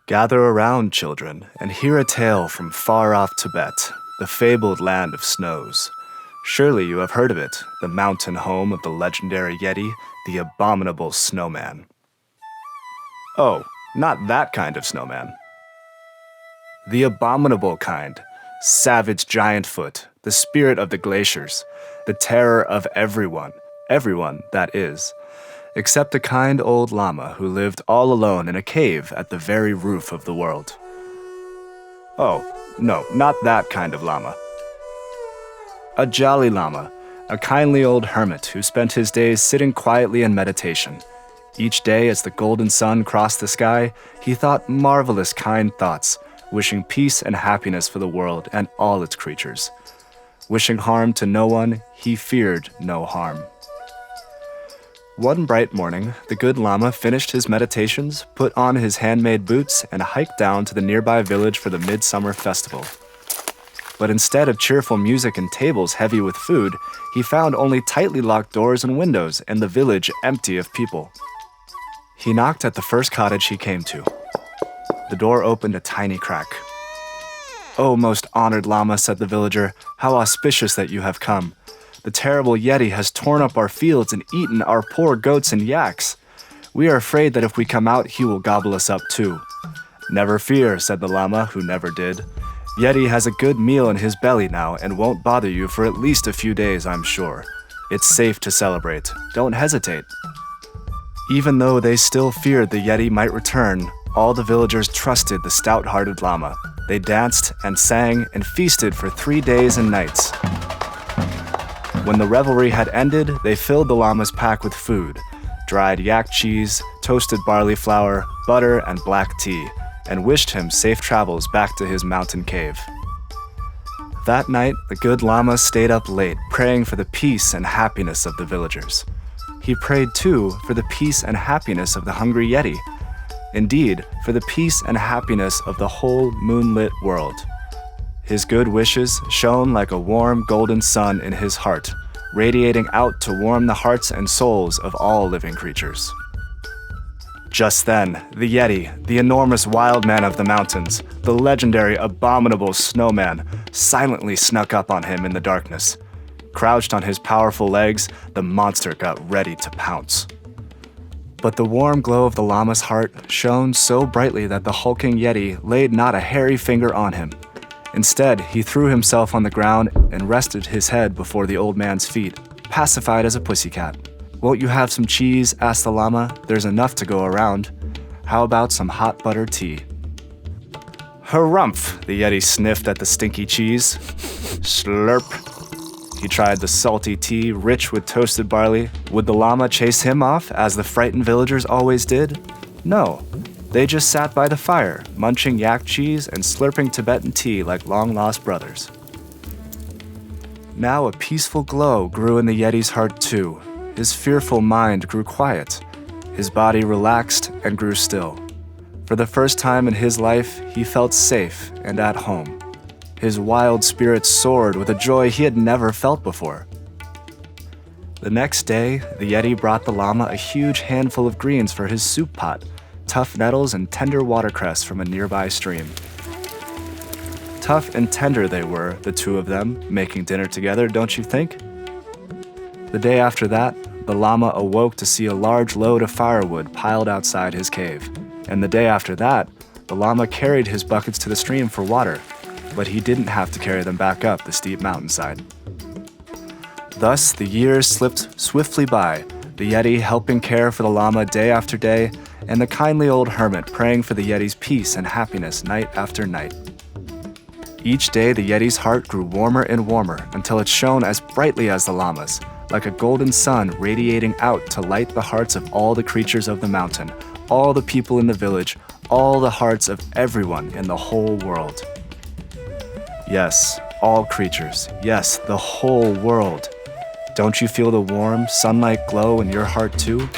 Gather around, children, and hear a tale from far-off Tibet, the fabled land of snows. Surely you have heard of it, the mountain home of the legendary Yeti, the Abominable Snowman. Oh, not that kind of snowman. The abominable kind, savage giant-foot, the spirit of the glaciers, the terror of everyone, that is, except a kind old Lama who lived all alone in a cave at the very roof of the world. Oh, no, not that kind of Lama. A jolly Lama, a kindly old hermit who spent his days sitting quietly in meditation. Each day as the golden sun crossed the sky, he thought marvelous kind thoughts, wishing peace and happiness for the world and all its creatures. Wishing harm to no one, he feared no harm. One bright morning, the good Lama finished his meditations, put on his handmade boots, and hiked down to the nearby village for the midsummer festival. But instead of cheerful music and tables heavy with food, he found only tightly locked doors and windows, and the village empty of people. He knocked at the first cottage he came to. The door opened a tiny crack. "Oh, most honored Lama," said the villager, "how auspicious that you have come. The terrible Yeti has torn up our fields and eaten our poor goats and yaks. We are afraid that if we come out, he will gobble us up too." "Never fear," said the Lama, who never did. "Yeti has a good meal in his belly now and won't bother you for at least a few days, I'm sure. It's safe to celebrate. Don't hesitate." Even though they still feared the Yeti might return, all the villagers trusted the stout-hearted Lama. They danced and sang and feasted for 3 days and nights. When the revelry had ended, they filled the Lama's pack with food, dried yak cheese, toasted barley flour, butter, and black tea, and wished him safe travels back to his mountain cave. That night, the good Lama stayed up late, praying for the peace and happiness of the villagers. He prayed, too, for the peace and happiness of the hungry Yeti. Indeed, for the peace and happiness of the whole moonlit world. His good wishes shone like a warm golden sun in his heart, radiating out to warm the hearts and souls of all living creatures. Just then, the Yeti, the enormous wild man of the mountains, the legendary Abominable Snowman, silently snuck up on him in the darkness. Crouched on his powerful legs, the monster got ready to pounce. But the warm glow of the Lama's heart shone so brightly that the hulking Yeti laid not a hairy finger on him. Instead, he threw himself on the ground and rested his head before the old man's feet, pacified as a pussycat. "Won't you have some cheese?" asked the Lama. "There's enough to go around. How about some hot butter tea?" "Harumph!" the Yeti sniffed at the stinky cheese. Slurp. He tried the salty tea, rich with toasted barley. Would the Lama chase him off, as the frightened villagers always did? No. They just sat by the fire, munching yak cheese and slurping Tibetan tea like long-lost brothers. Now a peaceful glow grew in the Yeti's heart too. His fearful mind grew quiet. His body relaxed and grew still. For the first time in his life, he felt safe and at home. His wild spirit soared with a joy he had never felt before. The next day, the Yeti brought the Lama a huge handful of greens for his soup pot, tough nettles and tender watercress from a nearby stream. Tough and tender they were, the two of them, making dinner together, don't you think? The day after that, the Lama awoke to see a large load of firewood piled outside his cave. And the day after that, the Lama carried his buckets to the stream for water, but he didn't have to carry them back up the steep mountainside. Thus, the years slipped swiftly by, the Yeti helping care for the Lama day after day, and the kindly old hermit praying for the Yeti's peace and happiness night after night. Each day, the Yeti's heart grew warmer and warmer until it shone as brightly as the Lama's, like a golden sun radiating out to light the hearts of all the creatures of the mountain, all the people in the village, all the hearts of everyone in the whole world. Yes, all creatures. Yes, the whole world. Don't you feel the warm, sunlight glow in your heart too?